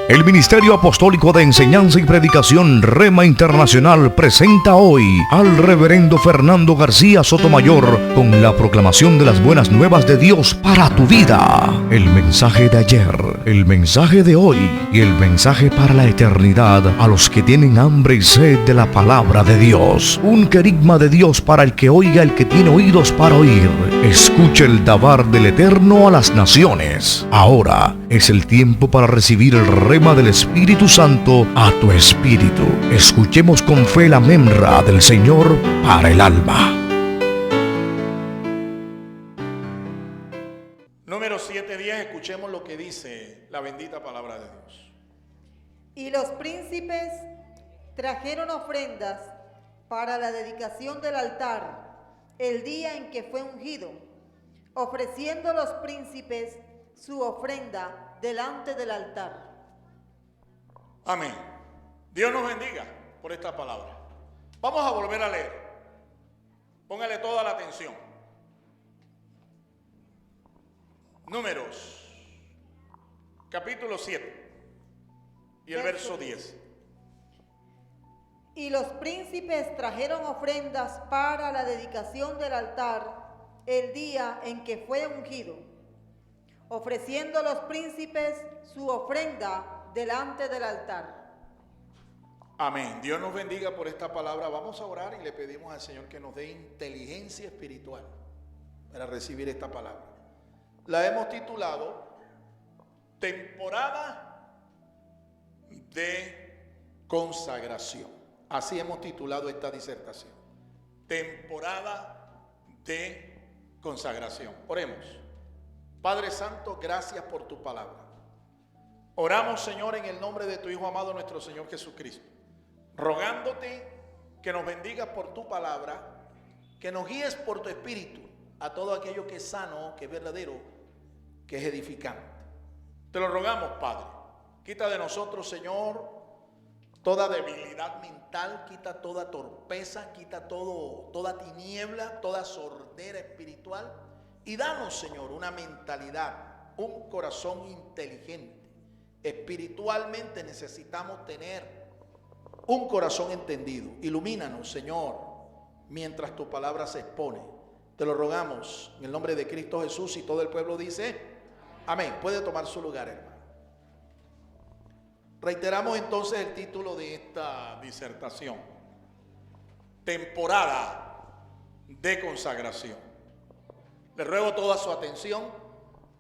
El Ministerio Apostólico de Enseñanza y Predicación Rema Internacional presenta hoy al Reverendo Fernando García Sotomayor con la proclamación de las buenas nuevas de Dios para tu vida. El mensaje de ayer, el mensaje de hoy y el mensaje para la eternidad a los que tienen hambre y sed de la palabra de Dios. Un querigma de Dios para el que oiga, el que tiene oídos para oír. Escucha el dabar del Eterno a las naciones. Ahora es el tiempo para recibir el rema del Espíritu Santo a tu espíritu. Escuchemos con fe la memra del Señor para el alma. Número 7:10, escuchemos lo que dice la bendita palabra de Dios. Y los príncipes trajeron ofrendas para la dedicación del altar el día en que fue ungido, ofreciendo los príncipes su ofrenda delante del altar. Amén. Dios nos bendiga por esta palabra. Vamos a volver a leer. Póngale toda la atención. Números, capítulo 7 y el verso 10. Y los príncipes trajeron ofrendas para la dedicación del altar el día en que fue ungido, ofreciendo los príncipes su ofrenda delante del altar. Amén. Dios nos bendiga por esta palabra. Vamos a orar y le pedimos al Señor que nos dé inteligencia espiritual para recibir esta palabra. La hemos titulado Temporada de Consagración. Así hemos titulado esta disertación. Temporada de consagración. Oremos. Padre Santo, gracias por tu palabra. Oramos, Señor, en el nombre de tu Hijo amado, nuestro Señor Jesucristo, rogándote que nos bendigas por tu palabra, que nos guíes por tu Espíritu a todo aquello que es sano, que es verdadero, que es edificante. Te lo rogamos, Padre. Quita de nosotros, Señor, toda debilidad mental, quita toda torpeza, quita toda tiniebla, toda sordera espiritual y danos, Señor, una mentalidad, un corazón inteligente. Espiritualmente necesitamos tener un corazón entendido. Ilumínanos, Señor, mientras tu palabra se expone. Te lo rogamos en el nombre de Cristo Jesús, y todo el pueblo dice amén. Puede tomar su lugar, hermano. Reiteramos entonces el título de esta disertación: Temporada de consagración. Le ruego toda su atención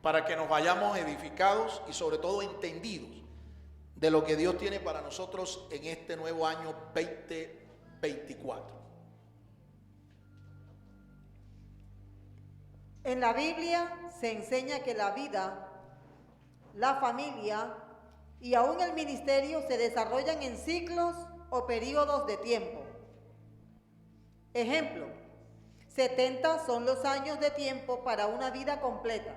para que nos vayamos edificados y sobre todo entendidos de lo que Dios tiene para nosotros en este nuevo año 2024. En la Biblia se enseña que la vida, la familia y aún el ministerio se desarrollan en ciclos o periodos de tiempo. Ejemplo, 70 son los años de tiempo para una vida completa.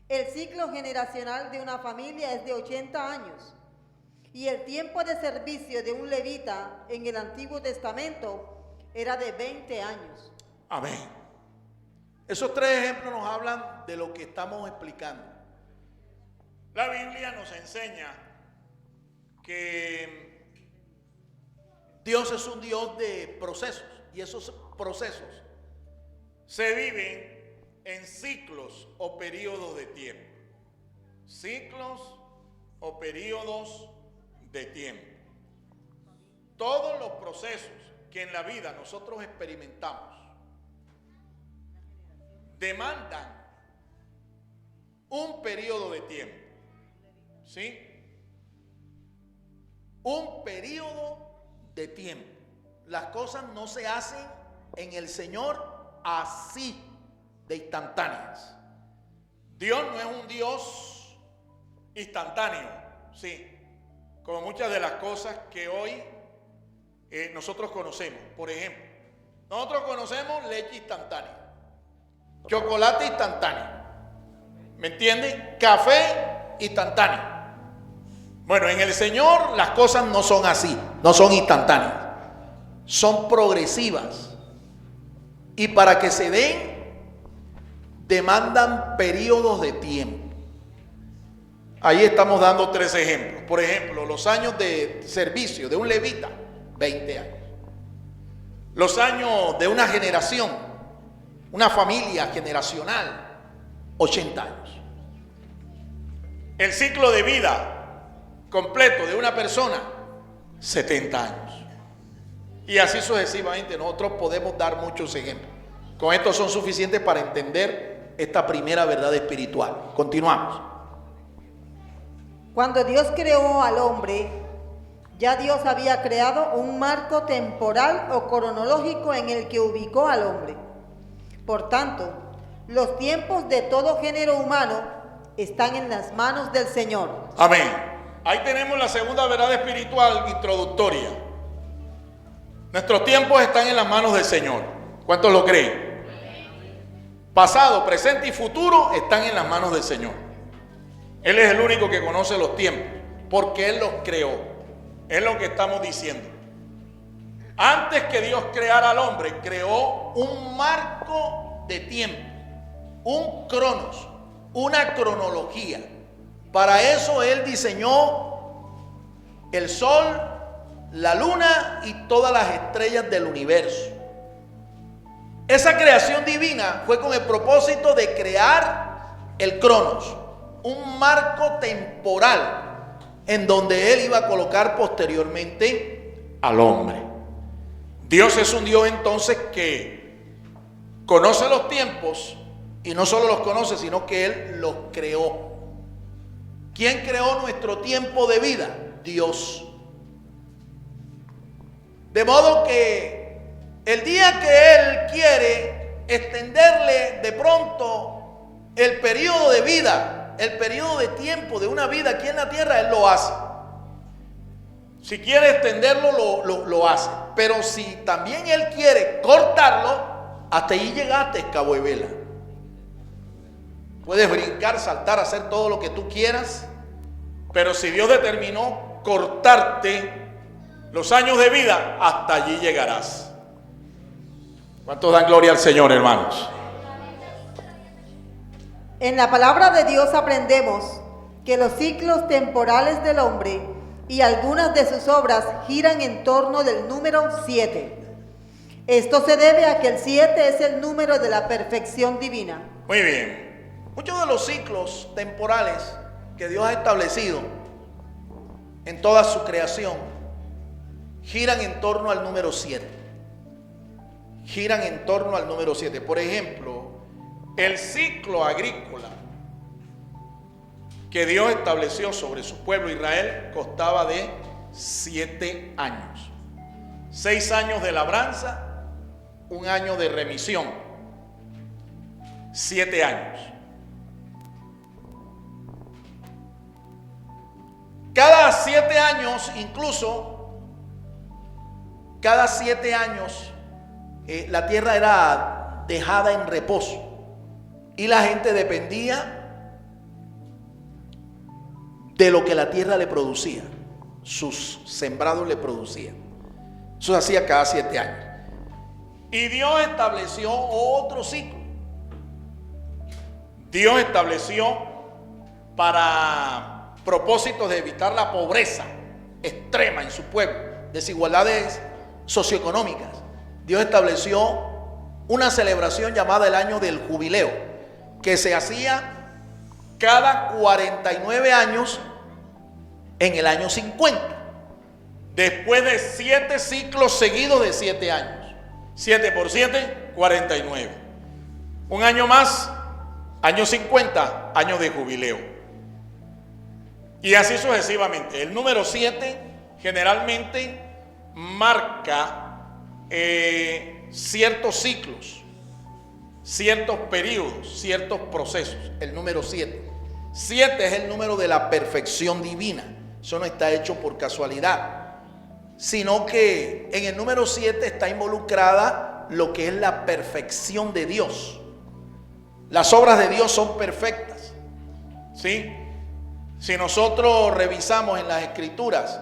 El ciclo generacional de una familia es de 80 años y el tiempo de servicio de un levita en el Antiguo Testamento era de 20 años. Amén. Esos tres ejemplos nos hablan de lo que estamos explicando. La Biblia nos enseña que Dios es un Dios de procesos, y esos procesos se viven en ciclos o periodos de tiempo. Ciclos o periodos de tiempo. Todos los procesos que en la vida nosotros experimentamos demandan un periodo de tiempo. ¿Sí? Un periodo de tiempo. Las cosas no se hacen en el Señor así, de instantáneas. Dios no es un Dios instantáneo, sí, como muchas de las cosas que hoy nosotros conocemos. Por ejemplo, nosotros conocemos leche instantánea, chocolate instantáneo, ¿me entienden? Café instantáneo. Bueno, en el Señor las cosas no son así, no son instantáneas, son progresivas, y para que se den demandan periodos de tiempo. Ahí estamos dando 3 ejemplos. Por ejemplo, los años de servicio de un levita, 20 años. Los años de una generación, una familia generacional, 80 años. El ciclo de vida completo de una persona, 70 años. Y así sucesivamente. Nosotros podemos dar muchos ejemplos. Con esto son suficientes para entender esta primera verdad espiritual. Continuamos. Cuando Dios creó al hombre, ya Dios había creado un marco temporal o cronológico en el que ubicó al hombre. Por tanto, los tiempos de todo género humano están en las manos del Señor. Amén. Ahí tenemos la segunda verdad espiritual introductoria. Nuestros tiempos están en las manos del Señor. ¿Cuántos lo creen? Pasado, presente y futuro están en las manos del Señor. Él es el único que conoce los tiempos, porque Él los creó. Es lo que estamos diciendo. Antes que Dios creara al hombre, creó un marco de tiempo, un cronos, una cronología. Para eso Él diseñó el sol, la luna y todas las estrellas del universo. Esa creación divina fue con el propósito de crear el cronos, un marco temporal en donde Él iba a colocar posteriormente al hombre. Dios es un Dios entonces que conoce los tiempos y no solo los conoce, sino que Él los creó. ¿Quién creó nuestro tiempo de vida? Dios. De modo que el día que Él quiere extenderle de pronto el periodo de vida, el periodo de tiempo de una vida aquí en la tierra, Él lo hace. Si quiere extenderlo, lo hace. Pero si también Él quiere cortarlo, hasta ahí llegaste, cabo de vela. Puedes brincar, saltar, hacer todo lo que tú quieras, pero si Dios determinó cortarte los años de vida, hasta allí llegarás. ¿Cuántos dan gloria al Señor, hermanos? En la palabra de Dios aprendemos que los ciclos temporales del hombre y algunas de sus obras giran en torno del número 7. Esto se debe a que el 7 es el número de la perfección divina. Muy bien. Muchos de los ciclos temporales que Dios ha establecido en toda su creación giran en torno al número 7. Giran en torno al número 7. Por ejemplo, el ciclo agrícola que Dios estableció sobre su pueblo Israel constaba de 7 años. 6 años de labranza, 1 año de remisión. 7 años. Cada 7 años, incluso, cada 7 años, la tierra era dejada en reposo. Y la gente dependía de lo que la tierra le producía. Sus sembrados le producían. Eso se hacía cada 7 años. Y Dios estableció otro ciclo. Dios estableció para propósitos de evitar la pobreza extrema en su pueblo, desigualdades socioeconómicas. Dios estableció una celebración llamada el año del jubileo, que se hacía cada 49 años en el año 50, después de 7 ciclos seguidos de 7 años. 7 por 7, 49. 1 año más, año 50, año de jubileo. Y así sucesivamente. El número 7 generalmente marca ciertos ciclos, ciertos periodos, ciertos procesos. El número 7. 7 es el número de la perfección divina. Eso no está hecho por casualidad, sino que en el número 7 está involucrada lo que es la perfección de Dios. Las obras de Dios son perfectas, ¿sí? Si nosotros revisamos en las Escrituras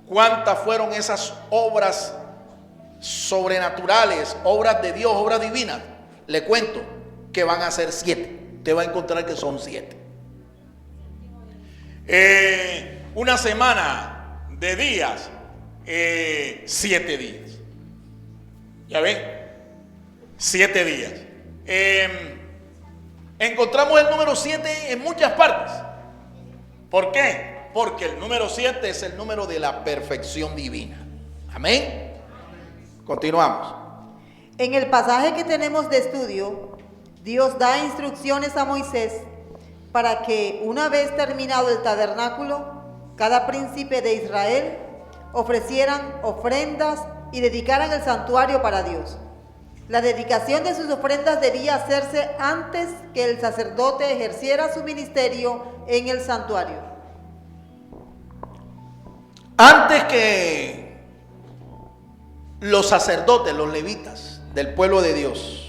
cuántas fueron esas obras sobrenaturales, obras de Dios, obras divinas, le cuento que van a ser 7. Te va a encontrar que son 7. Una semana de días, 7 días. ¿Ya ven? 7 días. Encontramos el número 7 en muchas partes. ¿Por qué? Porque el número 7 es el número de la perfección divina. Amén. Continuamos. En el pasaje que tenemos de estudio, Dios da instrucciones a Moisés para que una vez terminado el tabernáculo, cada príncipe de Israel ofrecieran ofrendas y dedicaran el santuario para Dios. La dedicación de sus ofrendas debía hacerse antes que el sacerdote ejerciera su ministerio en el santuario. Antes que los sacerdotes, los levitas del pueblo de Dios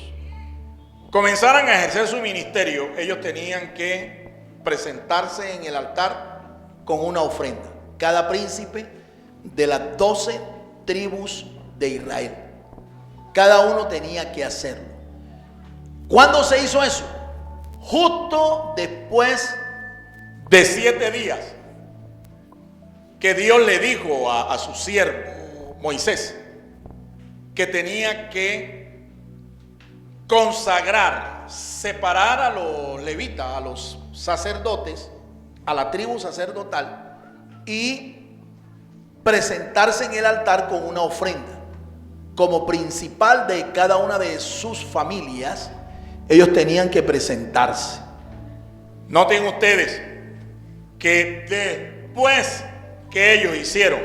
comenzaran a ejercer su ministerio, ellos tenían que presentarse en el altar con una ofrenda. Cada príncipe de las 12 tribus de Israel. Cada uno tenía que hacerlo. ¿Cuándo se hizo eso? Justo después de 7 días que Dios le dijo a su siervo Moisés que tenía que consagrar, separar a los levitas, a los sacerdotes, a la tribu sacerdotal, y presentarse en el altar con una ofrenda. Como principal de cada una de sus familias, ellos tenían que presentarse. Noten ustedes que después que ellos hicieron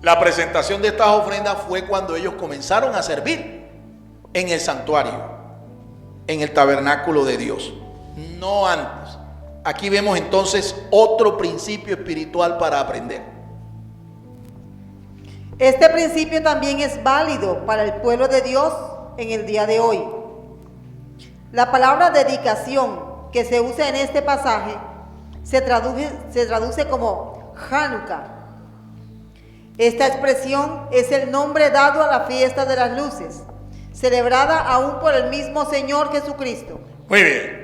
la presentación de estas ofrendas fue cuando ellos comenzaron a servir en el santuario, en el tabernáculo de Dios, no antes. Aquí vemos entonces otro principio espiritual para aprender. Este principio también es válido para el pueblo de Dios en el día de hoy. La palabra dedicación que se usa en este pasaje se traduce como Hanukkah. Esta expresión es el nombre dado a la fiesta de las luces, celebrada aún por el mismo Señor Jesucristo. Muy bien.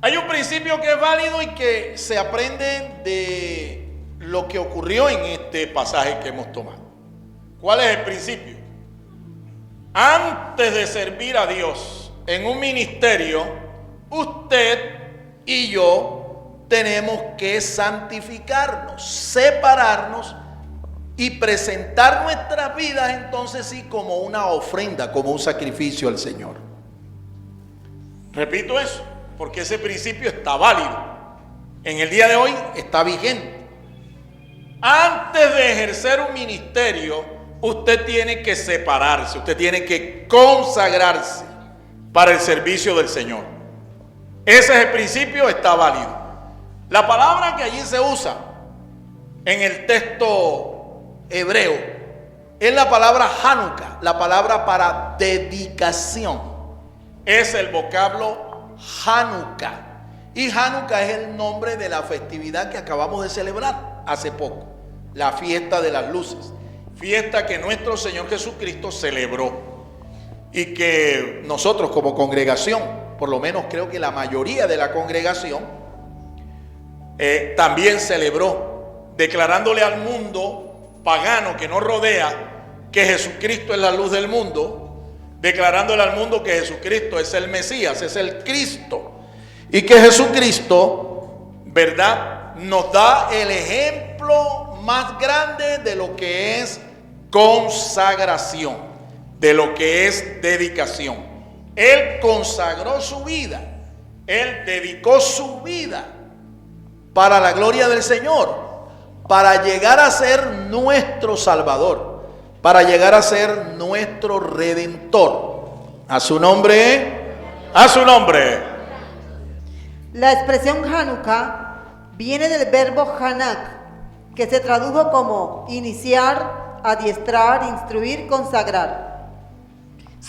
Hay un principio que es válido y que se aprende de lo que ocurrió en este pasaje que hemos tomado. ¿Cuál es el principio? Antes de servir a Dios en un ministerio, usted y yo tenemos que santificarnos, separarnos y presentar nuestras vidas entonces sí como una ofrenda, como un sacrificio al Señor. Repito eso, porque ese principio está válido. En el día de hoy está vigente. Antes de ejercer un ministerio, usted tiene que separarse, usted tiene que consagrarse para el servicio del Señor. Ese es el principio, está válido. La palabra que allí se usa en el texto hebreo es la palabra Hanukkah, la palabra para dedicación. Es el vocablo Hanukkah. Y Hanukkah es el nombre de la festividad que acabamos de celebrar hace poco, la fiesta de las luces, fiesta que nuestro Señor Jesucristo celebró y que nosotros como congregación, por lo menos creo que la mayoría de la congregación también celebró, declarándole al mundo pagano que nos rodea que Jesucristo es la luz del mundo, declarándole al mundo que Jesucristo es el Mesías, es el Cristo, y que Jesucristo, ¿verdad?, nos da el ejemplo más grande de lo que es consagración, de lo que es dedicación. Él consagró su vida, Él dedicó su vida para la gloria del Señor, para llegar a ser nuestro Salvador, para llegar a ser nuestro Redentor. A su nombre, a su nombre. La expresión Hanukkah viene del verbo Hanak, que se tradujo como iniciar, adiestrar, instruir, consagrar.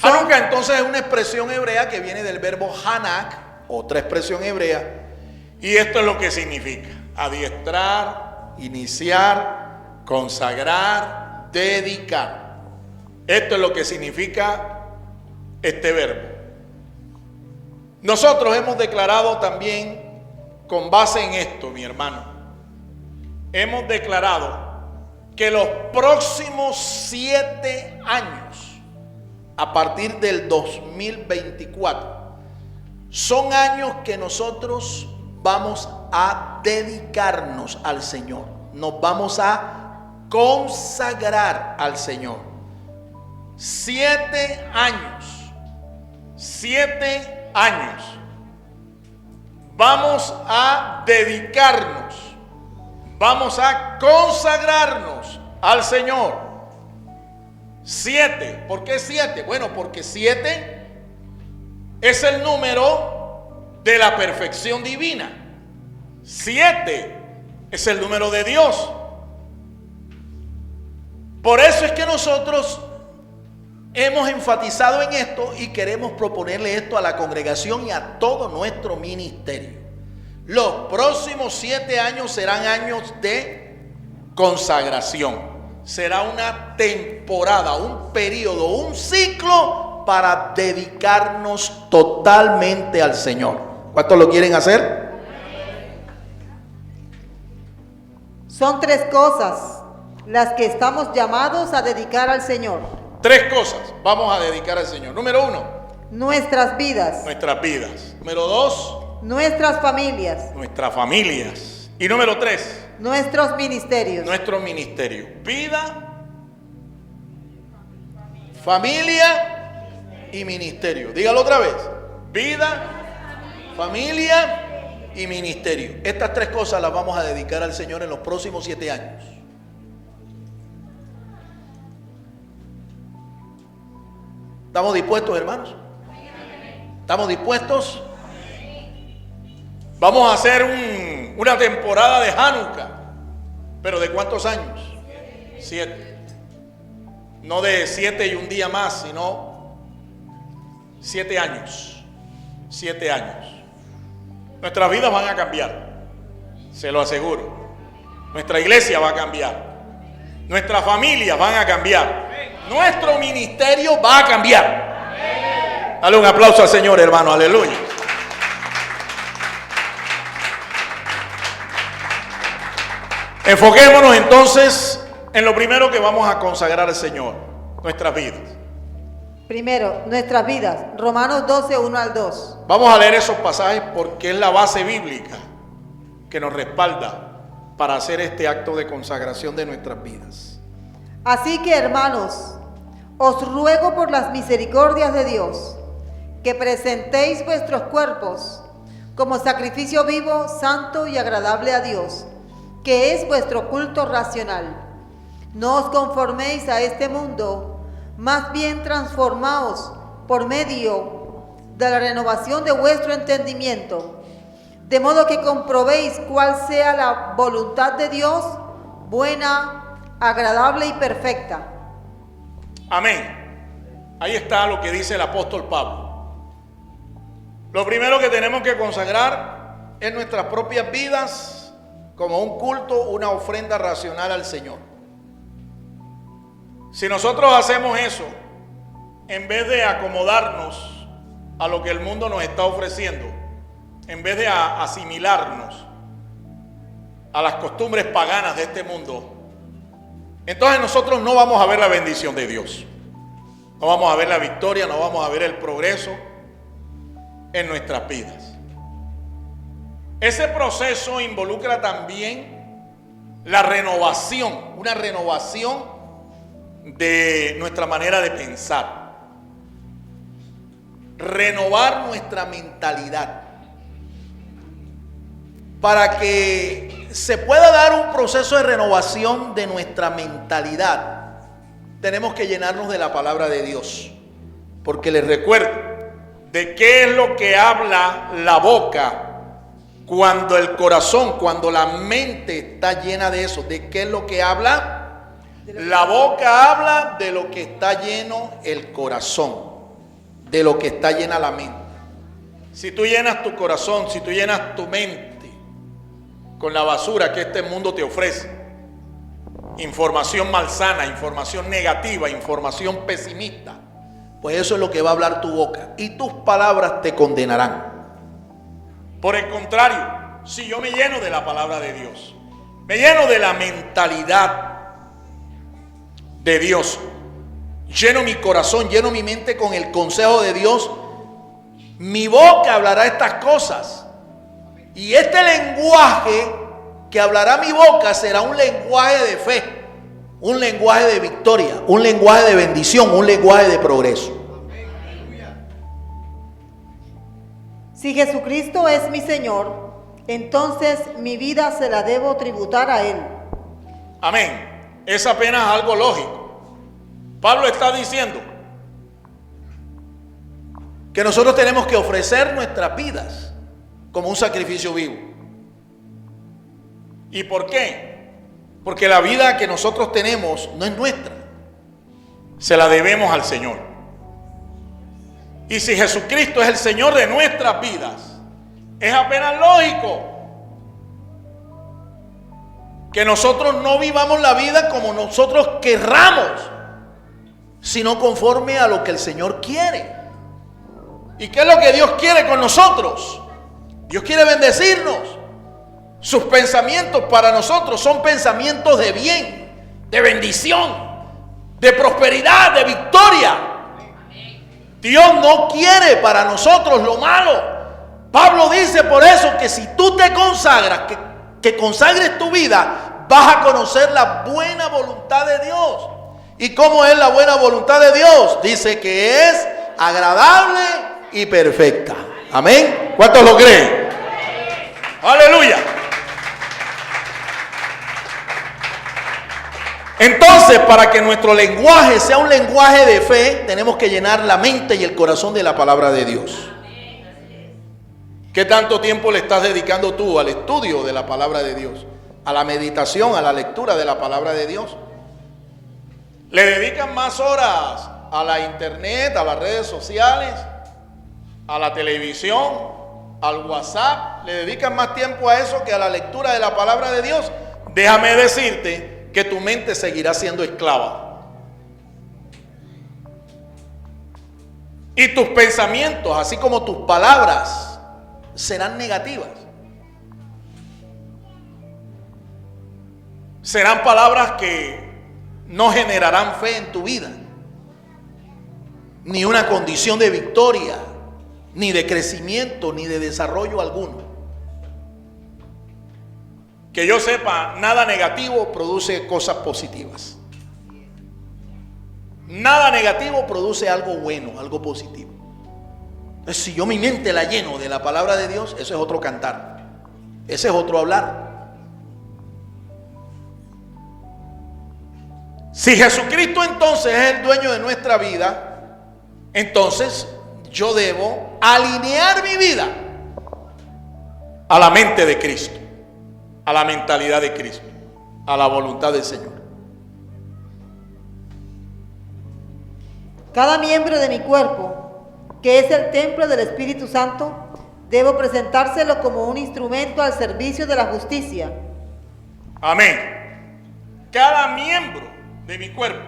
Hanukkah entonces es una expresión hebrea que viene del verbo Hanak, otra expresión hebrea, y esto es lo que significa: adiestrar, iniciar, consagrar, dedicar. Esto es lo que significa este verbo. Nosotros hemos declarado también con base en esto, mi hermano, hemos declarado que los próximos 7 años, a partir del 2024, son años que nosotros vamos a dedicarnos al Señor. Nos vamos a consagrar al Señor. 7 años. 7 años. Vamos a dedicarnos. Vamos a consagrarnos al Señor. 7. ¿Por qué 7? Bueno, porque 7 es el número de la perfección divina. 7 es el número de Dios. Por eso es que nosotros hemos enfatizado en esto y queremos proponerle esto a la congregación y a todo nuestro ministerio. Los próximos 7 años serán años de consagración. Será una temporada, un periodo, un ciclo para dedicarnos totalmente al Señor. ¿Cuántos lo quieren hacer? Son 3 cosas las que estamos llamados a dedicar al Señor. 3 cosas vamos a dedicar al Señor. Número 1, nuestras vidas. nuestras vidas. Número 2, Nuestras familias. nuestras familias. Y número 3, Nuestros ministerios. nuestro ministerio. Vida, familia y ministerio. Dígalo otra vez. Vida, familia y ministerio. Estas 3 cosas las vamos a dedicar al Señor en los próximos 7 años. ¿Estamos dispuestos, hermanos? ¿Estamos dispuestos? Vamos a hacer una temporada de Hanukkah. ¿Pero de cuántos años? 7. No de 7 y un día más, sino 7 años. 7 años. Nuestras vidas van a cambiar, se lo aseguro. Nuestra iglesia va a cambiar. Nuestras familias van a cambiar. Nuestro ministerio va a cambiar. Dale un aplauso al Señor, hermano. Aleluya. Enfoquémonos entonces en lo primero que vamos a consagrar al Señor, nuestras vidas. Primero, nuestras vidas. Romanos 12, 1 al 2. Vamos a leer esos pasajes porque es la base bíblica que nos respalda para hacer este acto de consagración de nuestras vidas. Así que, hermanos, os ruego por las misericordias de Dios que presentéis vuestros cuerpos como sacrificio vivo, santo y agradable a Dios, que es vuestro culto racional. No os conforméis a este mundo, más bien transformaos por medio de la renovación de vuestro entendimiento, de modo que comprobéis cuál sea la voluntad de Dios, buena, agradable y perfecta. Amén. Ahí está lo que dice el apóstol Pablo. Lo primero que tenemos que consagrar es nuestras propias vidas como un culto, una ofrenda racional al Señor. Si nosotros hacemos eso, en vez de acomodarnos a lo que el mundo nos está ofreciendo, en vez de asimilarnos a las costumbres paganas de este mundo, entonces nosotros no vamos a ver la bendición de Dios. No vamos a ver la victoria, no vamos a ver el progreso en nuestras vidas. Ese proceso involucra también la renovación, una renovación de nuestra manera de pensar. Renovar nuestra mentalidad. Para que se pueda dar un proceso de renovación de nuestra mentalidad, tenemos que llenarnos de la palabra de Dios. Porque les recuerdo de qué es lo que habla la boca cuando el corazón, cuando la mente está llena de eso. ¿De qué es lo que habla? La boca habla de lo que está lleno el corazón, de lo que está llena la mente. Si tú llenas tu corazón, si tú llenas tu mente con la basura que este mundo te ofrece, información malsana, información negativa, información pesimista, pues eso es lo que va a hablar tu boca y tus palabras te condenarán. Por el contrario, si yo me lleno de la palabra de Dios, me lleno de la mentalidad de Dios, lleno mi corazón, lleno mi mente con el consejo de Dios, mi boca hablará estas cosas. Y este lenguaje que hablará mi boca será un lenguaje de fe, un lenguaje de victoria, un lenguaje de bendición, un lenguaje de progreso. Si Jesucristo es mi Señor, entonces mi vida se la debo tributar a Él. Amén. Es apenas algo lógico. Pablo está diciendo que nosotros tenemos que ofrecer nuestras vidas como un sacrificio vivo. ¿Y por qué? Porque la vida que nosotros tenemos no es nuestra, se la debemos al Señor. Y si Jesucristo es el Señor de nuestras vidas, es apenas lógico que nosotros no vivamos la vida como nosotros querramos, sino conforme a lo que el Señor quiere. ¿Y qué es lo que Dios quiere con nosotros? Dios quiere bendecirnos. Sus pensamientos para nosotros son pensamientos de bien, de bendición, de prosperidad, de victoria. Dios no quiere para nosotros lo malo. Pablo dice por eso que si tú te consagras, que consagres tu vida, vas a conocer la buena voluntad de Dios. ¿Y cómo es la buena voluntad de Dios? Dice que es agradable y perfecta. Amén. ¿Cuántos lo creen? Aleluya. Entonces, para que nuestro lenguaje sea un lenguaje de fe, tenemos que llenar la mente y el corazón de la palabra de Dios. ¿Qué tanto tiempo le estás dedicando tú al estudio de la palabra de Dios? A la meditación, a la lectura de la palabra de Dios. ¿Le dedican más horas a la internet, a las redes sociales, a la televisión, al WhatsApp? ¿Le dedican más tiempo a eso que a la lectura de la palabra de Dios? Déjame decirte que tu mente seguirá siendo esclava. Y tus pensamientos, así como tus palabras, serán negativas. Serán palabras que no generarán fe en tu vida, ni una condición de victoria, ni de crecimiento, ni de desarrollo alguno. Que yo sepa, nada negativo produce cosas positivas. Nada negativo produce algo bueno, algo positivo. Entonces, si yo mi mente la lleno de la palabra de Dios, eso es otro cantar. Ese es otro hablar. Si Jesucristo entonces es el dueño de nuestra vida, entonces yo debo alinear mi vida a la mente de Cristo, a la mentalidad de Cristo, a la voluntad del Señor. Cada miembro de mi cuerpo, que es el templo del Espíritu Santo, debo presentárselo como un instrumento al servicio de la justicia. Amén. Cada miembro de mi cuerpo,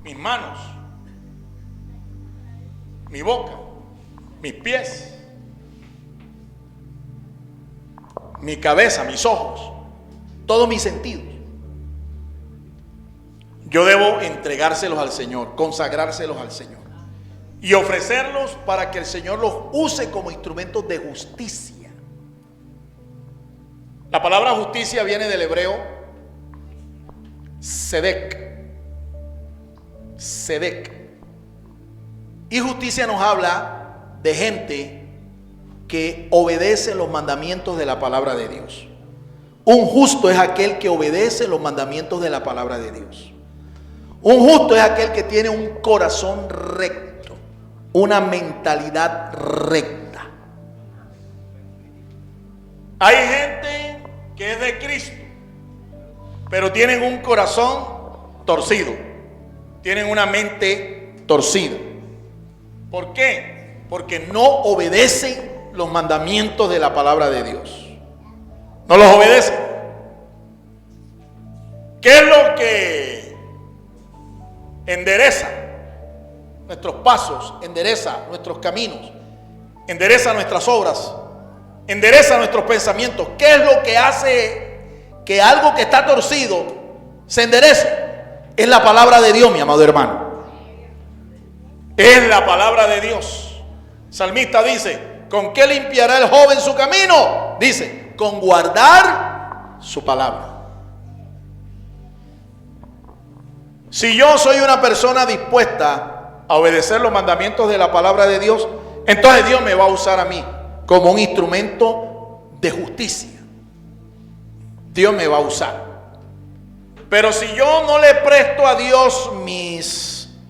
mis manos, mi boca, mis pies, mi cabeza, mis ojos, todos mis sentidos, yo debo entregárselos al Señor, consagrárselos al Señor y ofrecerlos para que el Señor los use como instrumentos de justicia. La palabra justicia viene del hebreo Sedek. Y justicia nos habla de gente que obedece los mandamientos de la palabra de Dios. Un justo es aquel que obedece los mandamientos de la palabra de Dios. Un justo es aquel que tiene un corazón recto, una mentalidad recta. Hay gente que es de Cristo, pero tienen un corazón torcido, tienen una mente torcida. ¿Por qué? Porque no obedecen los mandamientos de la palabra de Dios. No los obedecen. ¿Qué es lo que endereza nuestros pasos, endereza nuestros caminos, endereza nuestras obras? endereza nuestros pensamientos. ¿Qué es lo que hace que algo que está torcido se enderece? Es la palabra de Dios, mi amado hermano. Es la palabra de Dios. El salmista dice: ¿con qué limpiará el joven su camino? Dice: con guardar su palabra. Si yo soy una persona dispuesta a obedecer los mandamientos de la palabra de Dios, entonces Dios me va a usar a mí como un instrumento de justicia. Dios me va a usar. Pero si yo no le presto a Dios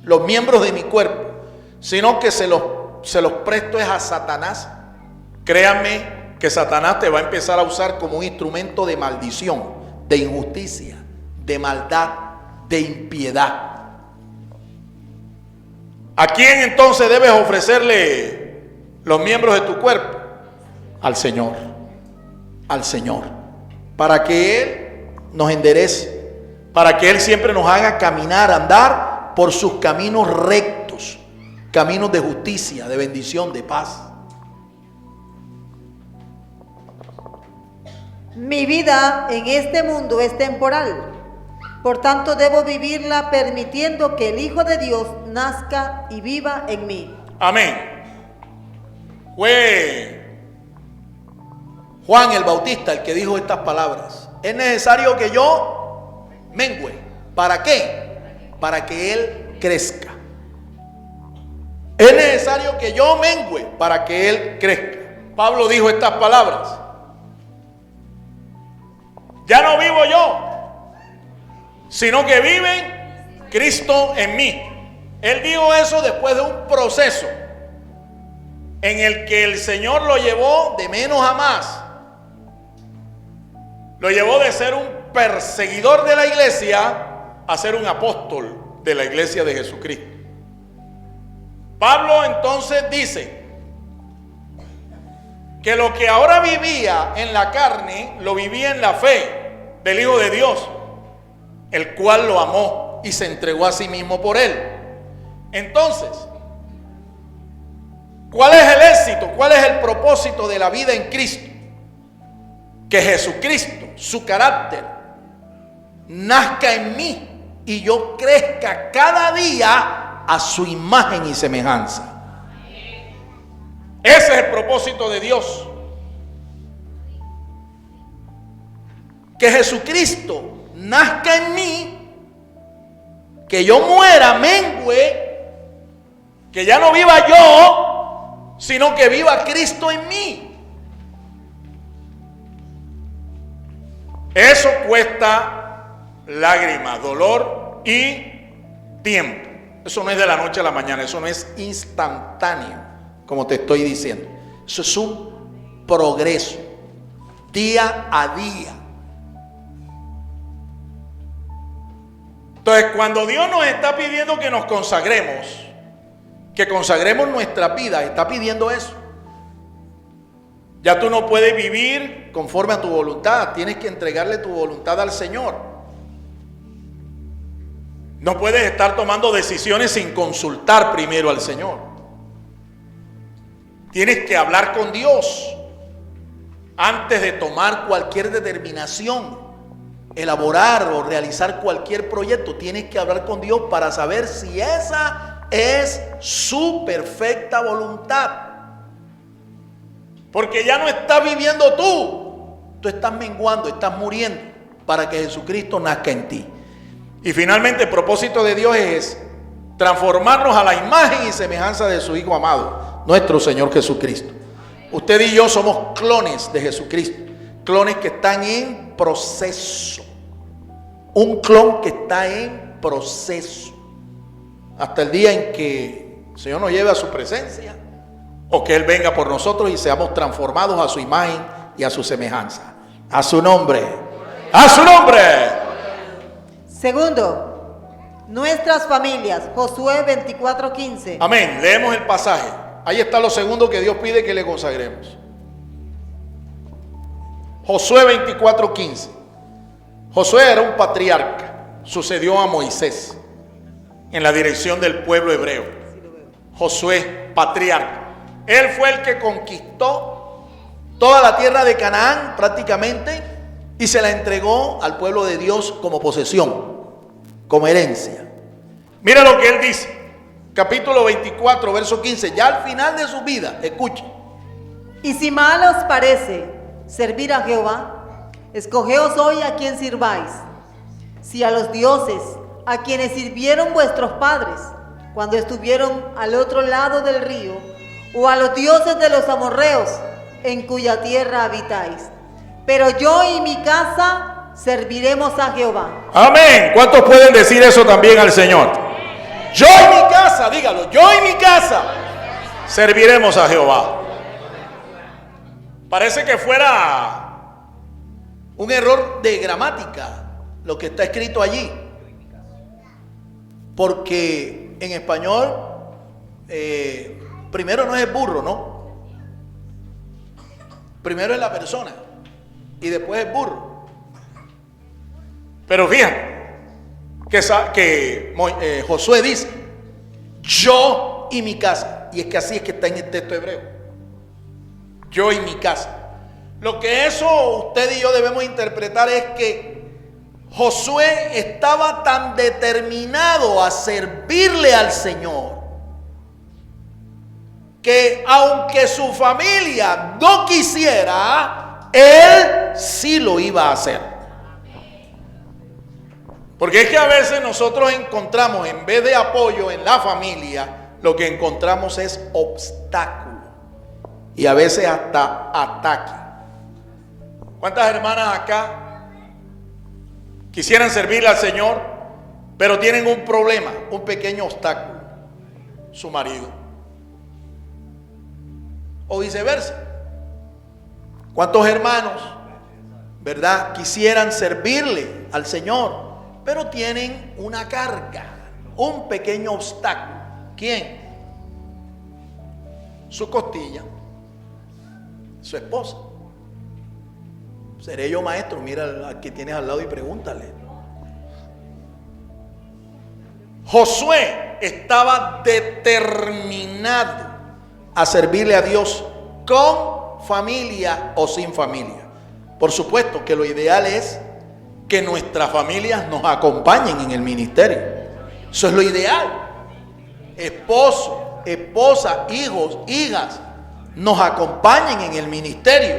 los miembros de mi cuerpo, sino que se los presto es a Satanás, créanme que Satanás te va a empezar a usar como un instrumento de maldición, de injusticia, de maldad, de impiedad. ¿A quién entonces debes ofrecerle los miembros de tu cuerpo? Al Señor. Al Señor. Para que Él nos enderece. Para que Él siempre nos haga caminar, andar por sus caminos rectos. Caminos de justicia, de bendición, de paz. Mi vida en este mundo es temporal. Por tanto, debo vivirla permitiendo que el Hijo de Dios nazca y viva en mí. Amén. Fue Juan el Bautista el que dijo estas palabras. Es necesario que yo mengüe. ¿Para qué? Para que Él crezca. Es necesario que yo mengüe para que Él crezca. Pablo dijo estas palabras: ya no vivo yo, sino que vive Cristo en mí. Él dijo eso después de un proceso en el que el Señor lo llevó de menos a más. Lo llevó de ser un perseguidor de la iglesia a ser un apóstol de la iglesia de Jesucristo. Pablo entonces dice que lo que ahora vivía en la carne, lo vivía en la fe del Hijo de Dios, el cual lo amó y se entregó a sí mismo por él. Entonces, ¿cuál es el éxito? ¿Cuál es el propósito de la vida en Cristo? Que Jesucristo, su carácter, nazca en mí y yo crezca cada día a su imagen y semejanza. Ese es el propósito de Dios. Que Jesucristo nazca en mí, que yo muera, mengüe, que ya no viva yo, sino que viva Cristo en mí. Eso cuesta lágrimas, dolor y tiempo. Eso no es de la noche a la mañana, eso no es instantáneo, como te estoy diciendo. Eso es un progreso, día a día. Entonces, cuando Dios nos está pidiendo que nos consagremos, que consagremos nuestra vida, está pidiendo eso. Ya tú no puedes vivir conforme a tu voluntad, tienes que entregarle tu voluntad al Señor. No puedes estar tomando decisiones sin consultar primero al Señor. Tienes que hablar con Dios antes de tomar cualquier determinación, elaborar o realizar cualquier proyecto. Tienes que hablar con Dios para saber si esa es su perfecta voluntad. Porque ya no estás viviendo tú estás menguando, estás muriendo para que Jesucristo nazca en ti. Y finalmente el propósito de Dios es transformarnos a la imagen y semejanza de su Hijo amado, nuestro Señor Jesucristo. Usted y yo somos clones de Jesucristo, clones que están en proceso. Un clon que está en proceso hasta el día en que el Señor nos lleve a su presencia o que Él venga por nosotros y seamos transformados a su imagen y a su semejanza. A su nombre. A su nombre. Segundo, nuestras familias, Josué 24:15. Amén. Leemos el pasaje. Ahí está lo segundo que Dios pide que le consagremos. Josué 24:15. Josué era un patriarca. Sucedió a Moisés en la dirección del pueblo hebreo. Josué, patriarca. Él fue el que conquistó toda la tierra de Canaán prácticamente, y se la entregó al pueblo de Dios como posesión, como herencia. Mira lo que él dice, capítulo 24, verso 15, ya al final de su vida, escuchen. Y si mal os parece servir a Jehová, escogeos hoy a quien sirváis, si a los dioses a quienes sirvieron vuestros padres cuando estuvieron al otro lado del río, o a los dioses de los amorreos en cuya tierra habitáis. Pero yo y mi casa serviremos a Jehová. Amén. ¿Cuántos pueden decir eso también al Señor? Yo y mi casa, dígalo, yo y mi casa serviremos a Jehová. Parece que fuera un error de gramática lo que está escrito allí, porque en español primero no es el burro, ¿no? Primero es la persona y después el burro. Pero fíjate que Josué dice, yo y mi casa, y es que así es que está en el texto hebreo, yo y mi casa. Lo que eso usted y yo debemos interpretar es que Josué estaba tan determinado a servirle al Señor que aunque su familia no quisiera, él sí lo iba a hacer. Porque es que a veces nosotros encontramos, en vez de apoyo en la familia, lo que encontramos es obstáculo y a veces hasta ataque. ¿Cuántas hermanas acá quisieran servirle al Señor, pero tienen un problema, un pequeño obstáculo? Su marido. O viceversa. ¿Cuántos hermanos, verdad, quisieran servirle al Señor, pero tienen una carga, un pequeño obstáculo? ¿Quién? Su costilla, su esposa. ¿Seré yo maestro? Mira al que tienes al lado y pregúntale. Josué estaba determinado a servirle a Dios con familia o sin familia. Por supuesto que lo ideal es que nuestras familias nos acompañen en el ministerio. Eso es lo ideal. Esposo, esposa, hijos, hijas, nos acompañen en el ministerio,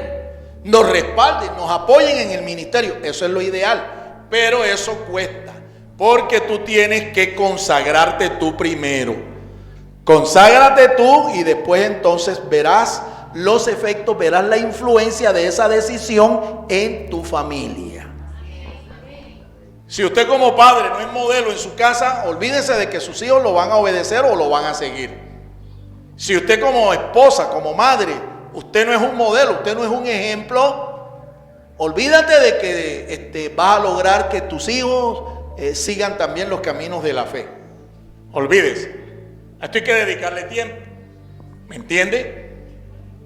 nos respalden, nos apoyen en el ministerio. Eso es lo ideal, pero eso cuesta, porque tú tienes que consagrarte tú primero. Conságrate tú y después entonces verás los efectos, verás la influencia de esa decisión en tu familia. Si usted como padre no es modelo en su casa, olvídese de que sus hijos lo van a obedecer o lo van a seguir. Si usted como esposa, como madre, usted no es un modelo, usted no es un ejemplo, olvídate de que vas a lograr que tus hijos sigan también los caminos de la fe. Olvídese. A esto hay que dedicarle tiempo. ¿Me entiende?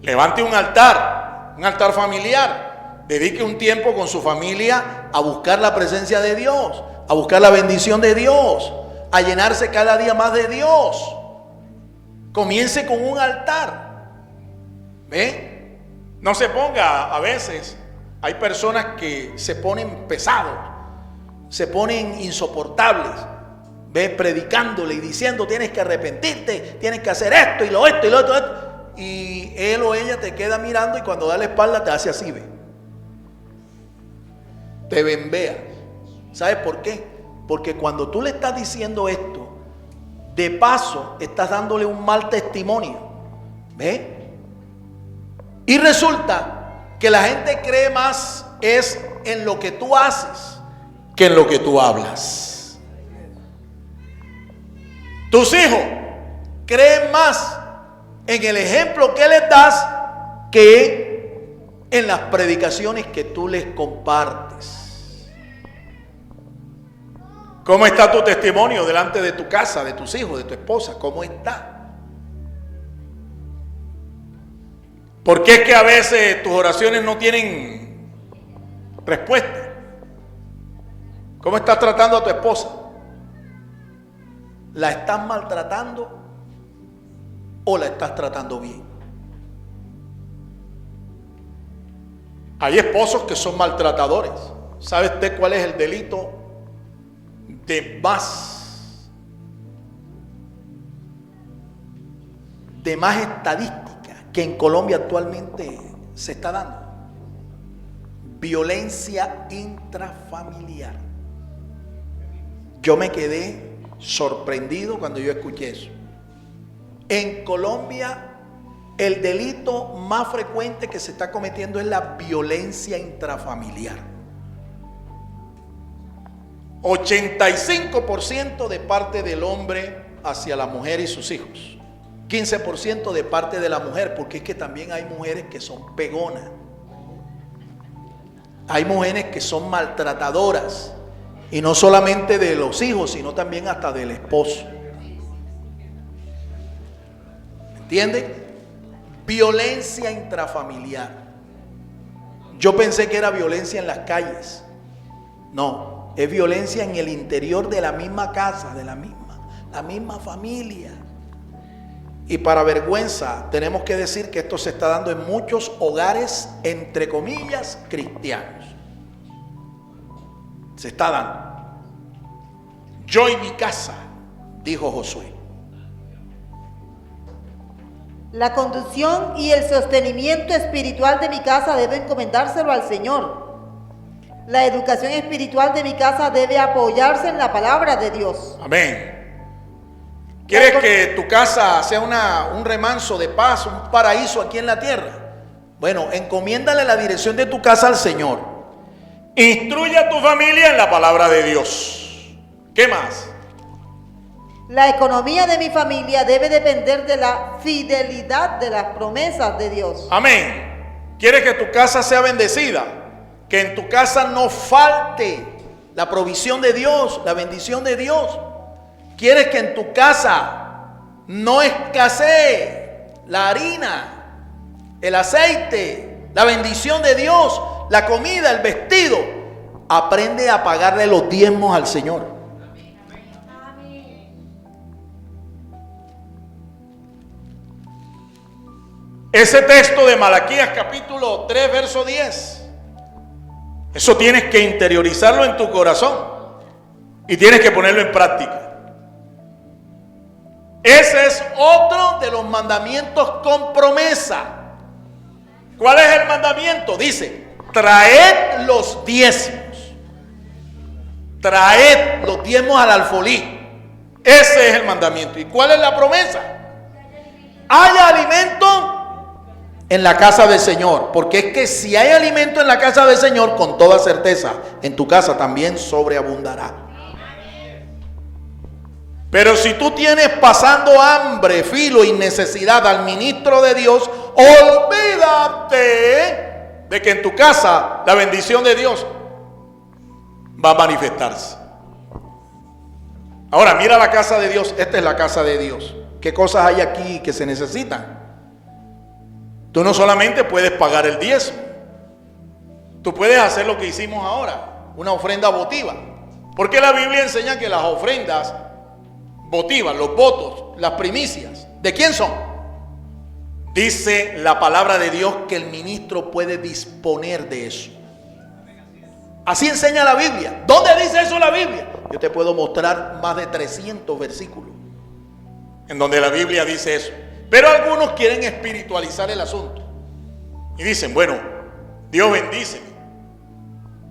Levante un altar familiar. Dedique un tiempo con su familia a buscar la presencia de Dios, a buscar la bendición de Dios, a llenarse cada día más de Dios. Comience con un altar. ¿Ven? No se ponga, a veces hay personas que se ponen pesados, se ponen insoportables, ¿ves? Predicándole y diciendo tienes que arrepentirte, tienes que hacer esto y lo otro, y él o ella te queda mirando y cuando da la espalda te hace así, ¿ve? Te bembea. ¿Sabes por qué? Porque cuando tú le estás diciendo esto, de paso estás dándole un mal testimonio, ¿ves? Y resulta que la gente cree más es en lo que tú haces que en lo que tú hablas. Tus hijos creen más en el ejemplo que les das que en las predicaciones que tú les compartes. ¿Cómo está tu testimonio delante de tu casa, de tus hijos, de tu esposa? ¿Cómo está? ¿Por qué es que a veces tus oraciones no tienen respuesta? ¿Cómo estás tratando a tu esposa? ¿La estás maltratando o la estás tratando bien? Hay esposos que son maltratadores. ¿Sabe usted cuál es el delito de más estadística que en Colombia actualmente se está dando? Violencia intrafamiliar. Yo me quedé sorprendido cuando yo escuché eso. En Colombia, el delito más frecuente que se está cometiendo es la violencia intrafamiliar. 85% de parte del hombre hacia la mujer y sus hijos. 15% de parte de la mujer, porque es que también hay mujeres que son pegonas. Hay mujeres que son maltratadoras, y no solamente de los hijos, sino también hasta del esposo. ¿Entiende? Violencia intrafamiliar. Yo pensé que era violencia en las calles. No, es violencia en el interior de la misma casa, de la misma familia. Y para vergüenza tenemos que decir que esto se está dando en muchos hogares, entre comillas, cristianos. Se está dando. Yo y mi casa, dijo Josué. La conducción y el sostenimiento espiritual de mi casa debe encomendárselo al Señor. La educación espiritual de mi casa debe apoyarse en la palabra de Dios. Amén. ¿Quieres que tu casa sea un remanso de paz, un paraíso aquí en la tierra? Bueno, encomiéndale la dirección de tu casa al Señor. Instruye a tu familia en la palabra de Dios. ¿Qué más? La economía de mi familia debe depender de la fidelidad de las promesas de Dios. Amén. ¿Quieres que tu casa sea bendecida? Que en tu casa no falte la provisión de Dios, la bendición de Dios. ¿Quieres que en tu casa no escasee la harina, el aceite, la bendición de Dios, la comida, el vestido? Aprende a pagarle los diezmos al Señor. Ese texto de Malaquías capítulo 3 verso 10, eso tienes que interiorizarlo en tu corazón y tienes que ponerlo en práctica. Ese es otro de los mandamientos con promesa. ¿Cuál es el mandamiento? Dice, traed los diezmos. Traed los diezmos al alfolí. Ese es el mandamiento. ¿Y cuál es la promesa? Haya alimento en la casa del Señor, porque es que si hay alimento en la casa del Señor, con toda certeza, en tu casa también sobreabundará. Pero si tú tienes pasando hambre, filo y necesidad al ministro de Dios, olvídate de que en tu casa la bendición de Dios va a manifestarse. Ahora mira la casa de Dios. Esta es la casa de Dios. ¿Qué cosas hay aquí que se necesitan? Tú no solamente puedes pagar el diezmo, tú puedes hacer lo que hicimos ahora, una ofrenda votiva. Porque la Biblia enseña que las ofrendas votivas, los votos, las primicias, ¿de quién son? Dice la palabra de Dios que el ministro puede disponer de eso. Así enseña la Biblia. ¿Dónde dice eso la Biblia? Yo te puedo mostrar más de 300 versículos en donde la Biblia dice eso. Pero algunos quieren espiritualizar el asunto y dicen, bueno, Dios bendíceme,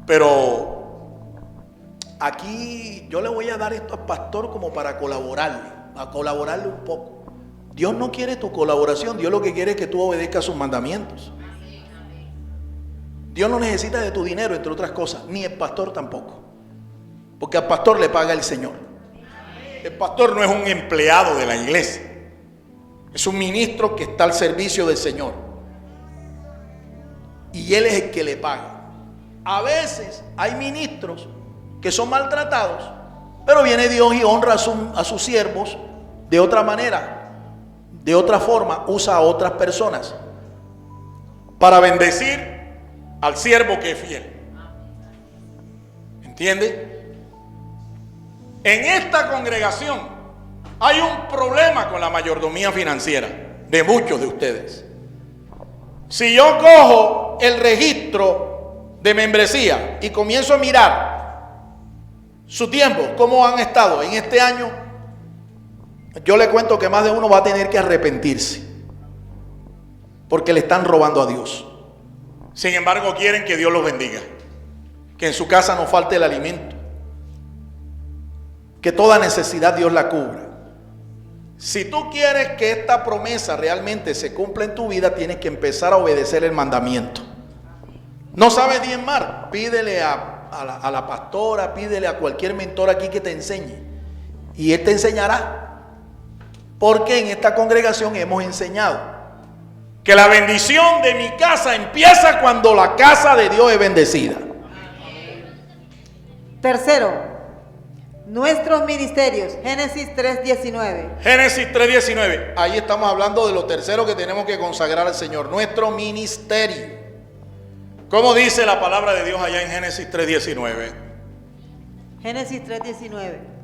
pero aquí yo le voy a dar esto al pastor como para colaborarle un poco. Dios no quiere tu colaboración, Dios lo que quiere es que tú obedezcas sus mandamientos. Dios no necesita de tu dinero, entre otras cosas, ni el pastor tampoco, porque al pastor le paga el Señor. El pastor no es un empleado de la iglesia. Es un ministro que está al servicio del Señor. Y Él es el que le paga. A veces hay ministros que son maltratados, pero viene Dios y honra a sus siervos de otra manera, de otra forma, usa a otras personas para bendecir al siervo que es fiel. ¿Entiende? En esta congregación hay un problema con la mayordomía financiera de muchos de ustedes. Si yo cojo el registro de membresía y comienzo a mirar su tiempo, cómo han estado en este año, yo le cuento que más de uno va a tener que arrepentirse porque le están robando a Dios. Sin embargo, quieren que Dios los bendiga, que en su casa no falte el alimento, que toda necesidad Dios la cubra. Si tú quieres que esta promesa realmente se cumpla en tu vida, tienes que empezar a obedecer el mandamiento. No sabes diezmar, pídele a la pastora, pídele a cualquier mentor aquí que te enseñe, y él te enseñará. Porque en esta congregación hemos enseñado que la bendición de mi casa empieza cuando la casa de Dios es bendecida. Tercero, nuestros ministerios, Génesis 3:19. Génesis 3:19. Ahí estamos hablando de lo tercero que tenemos que consagrar al Señor, nuestro ministerio. ¿Cómo dice la palabra de Dios allá en Génesis 3:19? Génesis 3:19.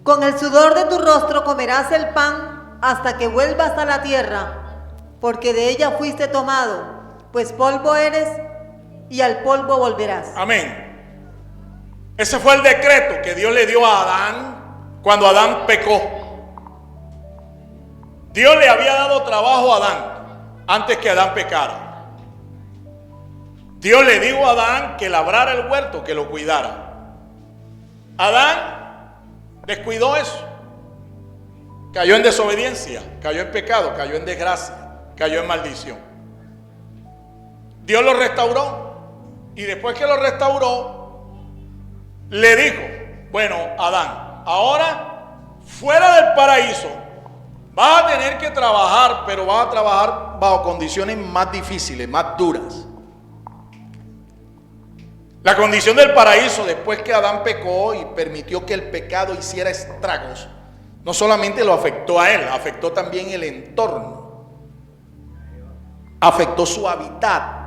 Con el sudor de tu rostro comerás el pan hasta que vuelvas a la tierra, porque de ella fuiste tomado, pues polvo eres y al polvo volverás. Amén. Ese fue el decreto que Dios le dio a Adán cuando Adán pecó. Dios le había dado trabajo a Adán antes que Adán pecara. Dios le dijo a Adán que labrara el huerto, que lo cuidara. Adán descuidó eso. Cayó en desobediencia, cayó en pecado, cayó en desgracia, cayó en maldición. Dios lo restauró y después que lo restauró, le dijo, bueno, Adán, ahora fuera del paraíso vas a tener que trabajar, pero vas a trabajar bajo condiciones más difíciles, más duras. La condición del paraíso, después que Adán pecó y permitió que el pecado hiciera estragos, no solamente lo afectó a él, afectó también el entorno, afectó su hábitat.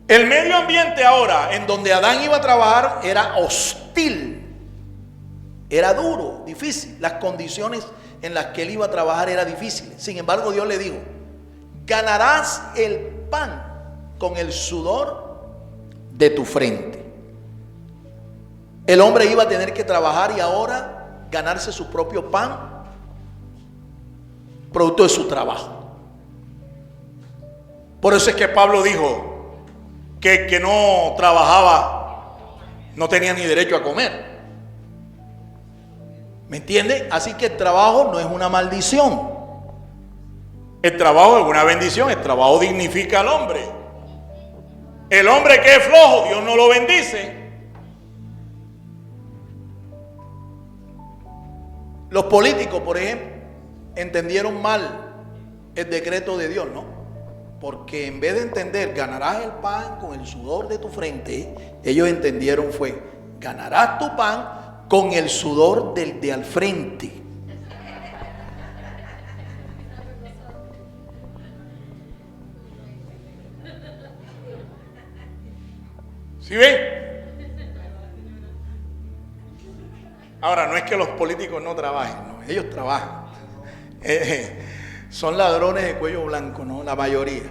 El medio ambiente ahora en donde Adán iba a trabajar era hostil, era duro, difícil. Las condiciones en las que él iba a trabajar eran difíciles. Sin embargo, Dios le dijo, ganarás el pan con el sudor de tu frente. El hombre iba a tener que trabajar y ahora ganarse su propio pan, producto de su trabajo. Por eso es que Pablo dijo que el que no trabajaba no tenía ni derecho a comer. ¿Me entiende? Así que el trabajo no es una maldición. El trabajo es una bendición. El trabajo dignifica al hombre. El hombre que es flojo, Dios no lo bendice. Los políticos, por ejemplo, entendieron mal el decreto de Dios, ¿no? Porque en vez de entender, ganarás el pan con el sudor de tu frente, ellos entendieron fue, ganarás tu pan con el sudor del de al frente. ¿Sí ven? Ahora, no es que los políticos no trabajen, no, ellos trabajan. Son ladrones de cuello blanco, ¿no? La mayoría.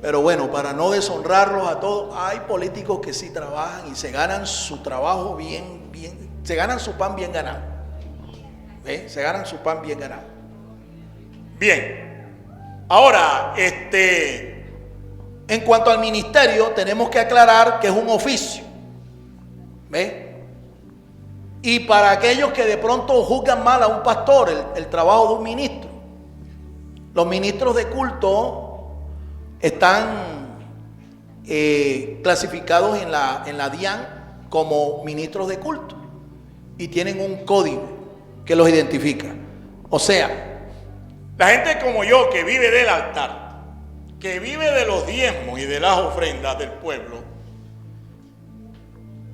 Pero bueno, para no deshonrarlos a todos, hay políticos que sí trabajan y se ganan su trabajo bien, se ganan su pan bien ganado. ¿Ve? Se ganan su pan bien ganado. Bien. Ahora, en cuanto al ministerio, tenemos que aclarar que es un oficio. ¿Ve? Y para aquellos que de pronto juzgan mal a un pastor, el trabajo de un ministro. Los ministros de culto están clasificados en la DIAN como ministros de culto y tienen un código que los identifica. O sea, la gente como yo que vive del altar, que vive de los diezmos y de las ofrendas del pueblo,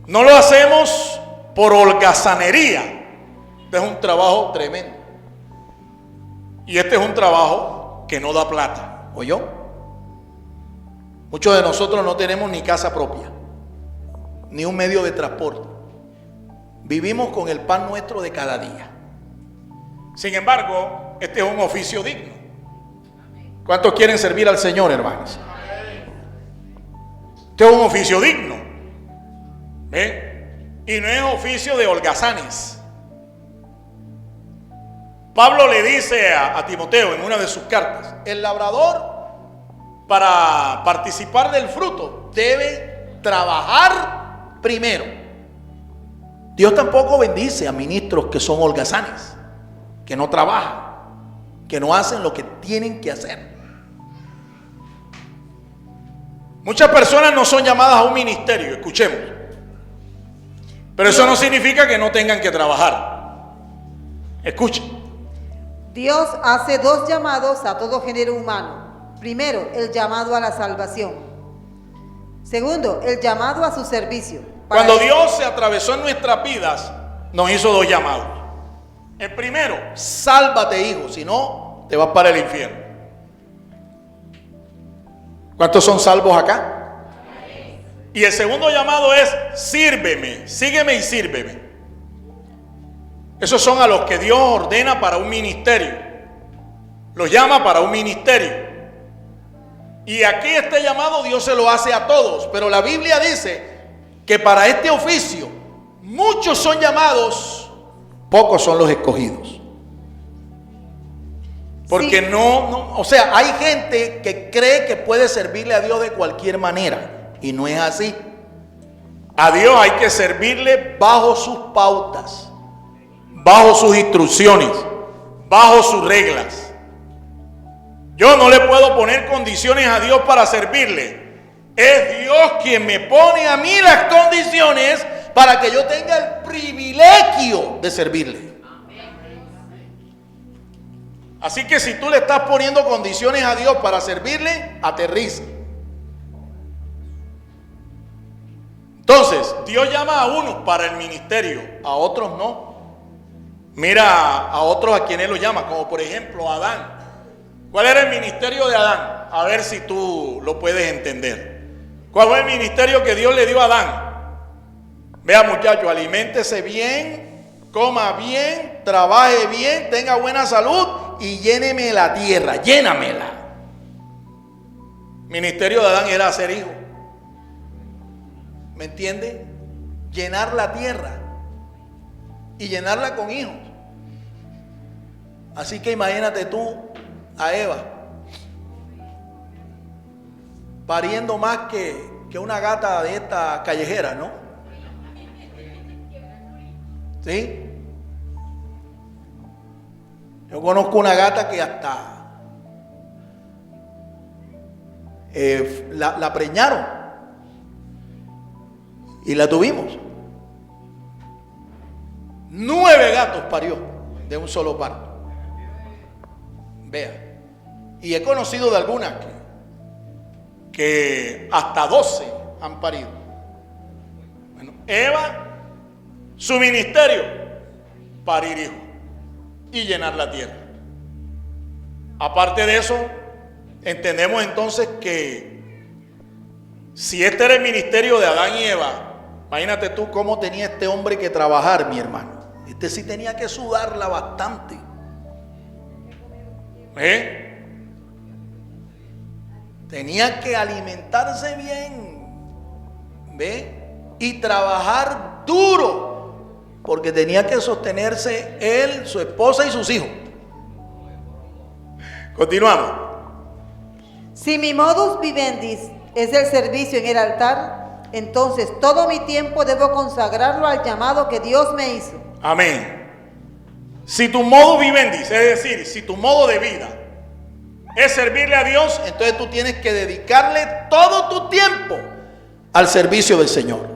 no lo hacemos por holgazanería. Este es un trabajo tremendo. Y este es un trabajo que no da plata. ¿Oyó? Muchos de nosotros no tenemos ni casa propia, ni un medio de transporte. Vivimos con el pan nuestro de cada día. Sin embargo, este es un oficio digno. ¿Cuántos quieren servir al Señor, hermanos? Este es un oficio digno. Y no es oficio de holgazanes. Pablo le dice a Timoteo en una de sus cartas: el labrador, para participar del fruto, debe trabajar primero. Dios tampoco bendice a ministros que son holgazanes, que no trabajan, que no hacen lo que tienen que hacer. Muchas personas no son llamadas a un ministerio, escuchemos, pero eso no significa que no tengan que trabajar. Escuchen. Dios hace dos llamados a todo género humano. Primero, el llamado a la salvación. Segundo, el llamado a su servicio. Cuando Dios se atravesó en nuestras vidas, nos hizo dos llamados. El primero: sálvate, hijo, si no, te vas para el infierno. ¿Cuántos son salvos acá? Y el segundo llamado es: sírveme, sígueme y sírveme. Esos son a los que Dios ordena para un ministerio. Los llama para un ministerio. Y aquí este llamado Dios se lo hace a todos. Pero la Biblia dice que para este oficio muchos son llamados, pocos son los escogidos. Porque sí. o sea, hay gente que cree que puede servirle a Dios de cualquier manera. Y no es así. A Dios hay que servirle bajo sus pautas, bajo sus instrucciones, bajo sus reglas. Yo no le puedo poner condiciones a Dios para servirle. Es Dios quien me pone a mí las condiciones para que yo tenga el privilegio de servirle. Así que si tú le estás poniendo condiciones a Dios para servirle, aterriza. Entonces, Dios llama a unos para el ministerio, a otros no. Mira a otros a quienes Él los llama, como por ejemplo a Adán. ¿Cuál era el ministerio de Adán? A ver si tú lo puedes entender. ¿Cuál fue el ministerio que Dios le dio a Adán? Vea, muchachos, aliméntese bien, coma bien, trabaje bien, tenga buena salud y lléneme la tierra, llénamela. El ministerio de Adán era hacer hijos. ¿Me entiende? Llenar la tierra y llenarla con hijos. Así que imagínate tú a Eva pariendo más que una gata de esta callejera, ¿no? ¿Sí? Yo conozco una gata que hasta la preñaron y la tuvimos. 9 gatos parió de un solo parto. Vea. Y he conocido de algunas que hasta 12 han parido. Bueno, Eva, su ministerio, parir hijos y llenar la tierra. Aparte de eso, entendemos entonces que si este era el ministerio de Adán y Eva, imagínate tú cómo tenía este hombre que trabajar, mi hermano. Este sí tenía que sudarla bastante. Tenía que alimentarse bien, y trabajar duro, porque tenía que sostenerse él, su esposa y sus hijos. Continuamos. Si mi modus vivendi es el servicio en el altar, entonces todo mi tiempo debo consagrarlo al llamado que Dios me hizo. Amén. Si tu modus vivendi, es decir, si tu modo de vida es servirle a Dios, entonces tú tienes que dedicarle todo tu tiempo al servicio del Señor.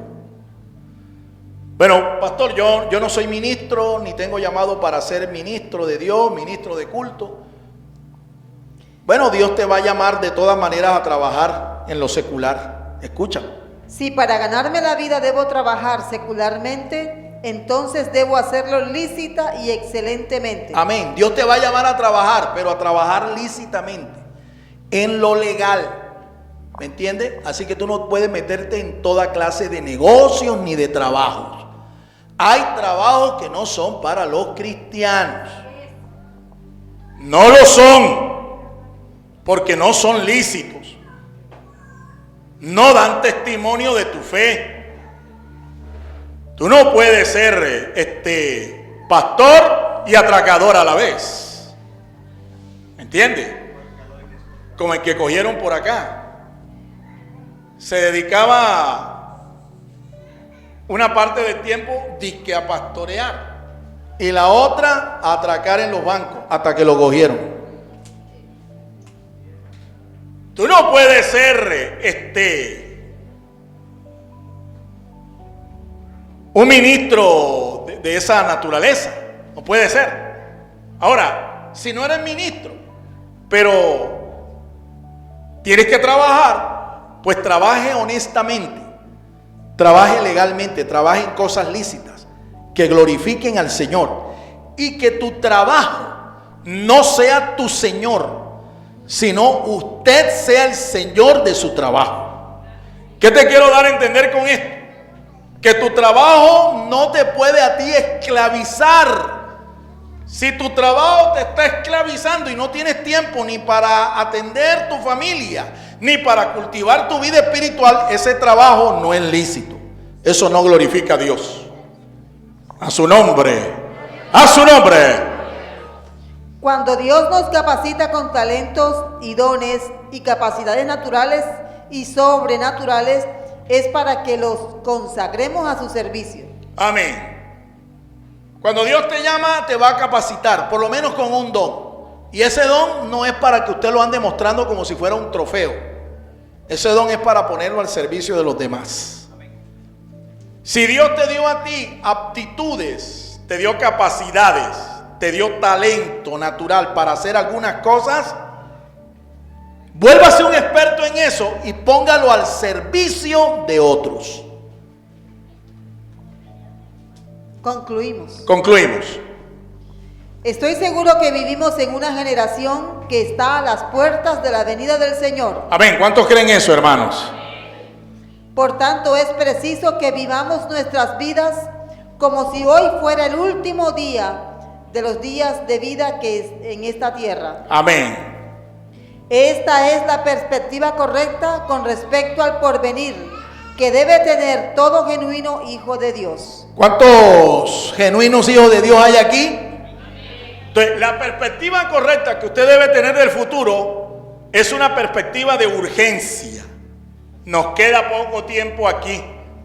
Bueno, pastor, yo no soy ministro, ni tengo llamado para ser ministro de Dios, ministro de culto. Bueno, Dios te va a llamar de todas maneras a trabajar en lo secular. Escucha. Si para ganarme la vida debo trabajar secularmente, entonces debo hacerlo lícita y excelentemente. Amén. Dios te va a llamar a trabajar, pero a trabajar lícitamente, en lo legal. ¿Me entiendes? Así que tú no puedes meterte en toda clase de negocios ni de trabajos. Hay trabajos que no son para los cristianos. No lo son. porque no son lícitos. No dan testimonio de tu fe. Tú no puedes ser pastor y atracador a la vez. ¿Me entiendes? Como el que cogieron por acá. Se dedicaba una parte del tiempo dizque a pastorear y la otra a atracar en los bancos hasta que lo cogieron. Tú no puedes ser un ministro de esa naturaleza. No puede ser. Ahora, si no eres ministro, pero tienes que trabajar, pues trabaje honestamente, trabaje legalmente, trabaje en cosas lícitas que glorifiquen al Señor, y que tu trabajo no sea tu Señor, sino usted sea el Señor de su trabajo. ¿Qué te quiero dar a entender con esto? Que tu trabajo no te puede a ti esclavizar. Si tu trabajo te está esclavizando y no tienes tiempo ni para atender tu familia, ni para cultivar tu vida espiritual, ese trabajo no es lícito. Eso no glorifica a Dios. A su nombre. A su nombre. Cuando Dios nos capacita con talentos y dones y capacidades naturales y sobrenaturales, es para que los consagremos a su servicio. Amén. Cuando Dios te llama, te va a capacitar, por lo menos con un don. Y ese don no es para que usted lo ande mostrando como si fuera un trofeo. Ese don es para ponerlo al servicio de los demás. Si Dios te dio a ti aptitudes, te dio capacidades, te dio talento natural para hacer algunas cosas, vuélvase un experto en eso y póngalo al servicio de otros. Concluimos. Estoy seguro que vivimos en una generación que está a las puertas de la venida del Señor. Amén. ¿Cuántos creen eso, hermanos? Por tanto, es preciso que vivamos nuestras vidas como si hoy fuera el último día de los días de vida que es en esta tierra. Amén. Esta es la perspectiva correcta con respecto al porvenir que debe tener todo genuino hijo de Dios. ¿Cuántos genuinos hijos de Dios hay aquí? Entonces, la perspectiva correcta que usted debe tener del futuro es una perspectiva de urgencia. Nos queda poco tiempo aquí,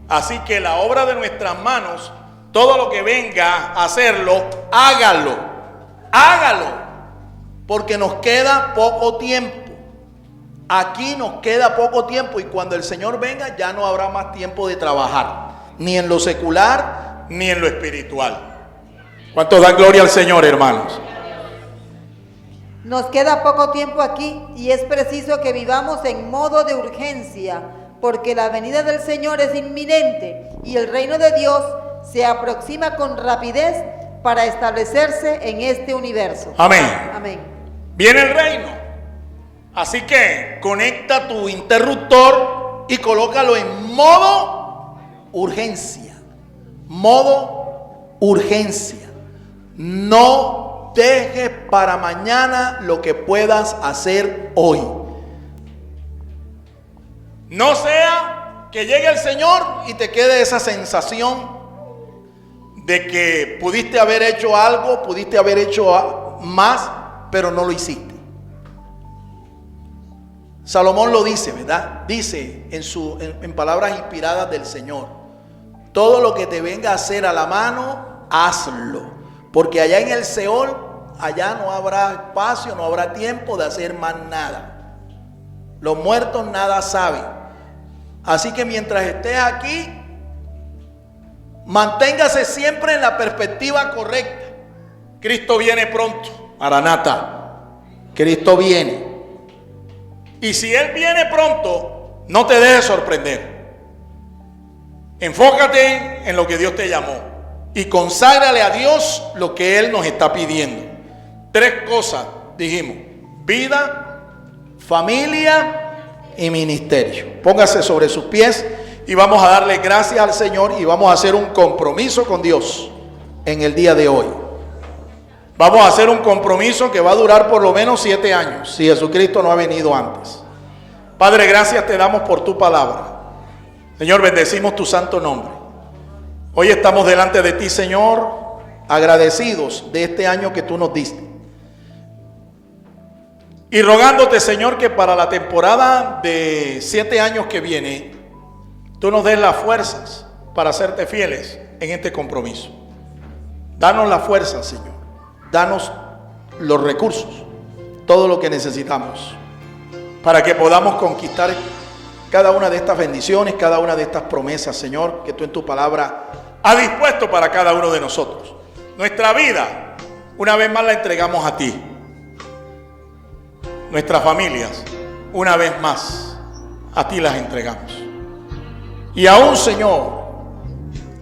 así que la obra de nuestras manos, todo lo que venga a hacerlo, hágalo, porque nos queda poco tiempo. Aquí nos queda poco tiempo y cuando el Señor venga ya no habrá más tiempo de trabajar, ni en lo secular ni en lo espiritual. ¿Cuántos dan gloria al Señor, hermanos? Nos queda poco tiempo aquí y es preciso que vivamos en modo de urgencia, porque la venida del Señor es inminente y el reino de Dios se aproxima con rapidez para establecerse en este universo. Amén. Amén. Viene el reino. Así que conecta tu interruptor y colócalo en modo urgencia. Modo urgencia. No dejes para mañana lo que puedas hacer hoy. No sea que llegue el Señor y te quede esa sensación de que pudiste haber hecho algo, pudiste haber hecho más, pero no lo hiciste. Salomón lo dice, ¿verdad? Dice en palabras inspiradas del Señor: todo lo que te venga a hacer a la mano, hazlo, porque allá en el Seol, allá no habrá espacio, no habrá tiempo de hacer más nada. Los muertos nada saben. Así que mientras estés aquí, manténgase siempre en la perspectiva correcta. Cristo viene pronto. Maranata. Cristo viene. Y si Él viene pronto, no te dejes sorprender. Enfócate en lo que Dios te llamó y conságrale a Dios lo que Él nos está pidiendo. 3 cosas dijimos: vida, familia y ministerio. Póngase sobre sus pies y vamos a darle gracias al Señor y vamos a hacer un compromiso con Dios en el día de hoy. Vamos a hacer un compromiso que va a durar por lo menos 7 años, si Jesucristo no ha venido antes. Padre, gracias te damos por tu palabra. Señor, bendecimos tu santo nombre. Hoy estamos delante de ti, Señor, agradecidos de este año que tú nos diste. Y rogándote, Señor, que para la temporada de 7 años que viene, tú nos des las fuerzas para serte fieles en este compromiso. Danos la fuerza, Señor. Danos los recursos, todo lo que necesitamos, para que podamos conquistar cada una de estas bendiciones, cada una de estas promesas, Señor, que tú en tu palabra has dispuesto para cada uno de nosotros. Nuestra vida, una vez más la entregamos a ti. Nuestras familias, una vez más, a ti las entregamos. Y aún, Señor,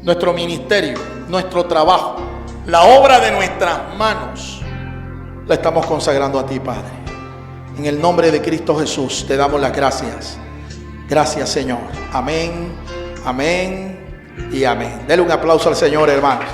nuestro ministerio, nuestro trabajo, la obra de nuestras manos, la estamos consagrando a ti, Padre. En el nombre de Cristo Jesús te damos las gracias. Gracias, Señor. Amén, amén y amén. Dele un aplauso al Señor, hermanos.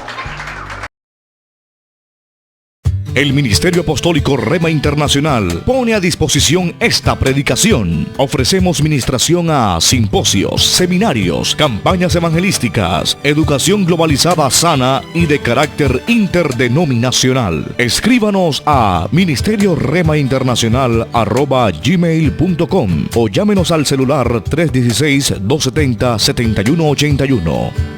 El Ministerio Apostólico Rema Internacional pone a disposición esta predicación. Ofrecemos ministración a simposios, seminarios, campañas evangelísticas, educación globalizada sana y de carácter interdenominacional. Escríbanos a ministerioremainternacional@gmail.com o llámenos al celular 316-270-7181.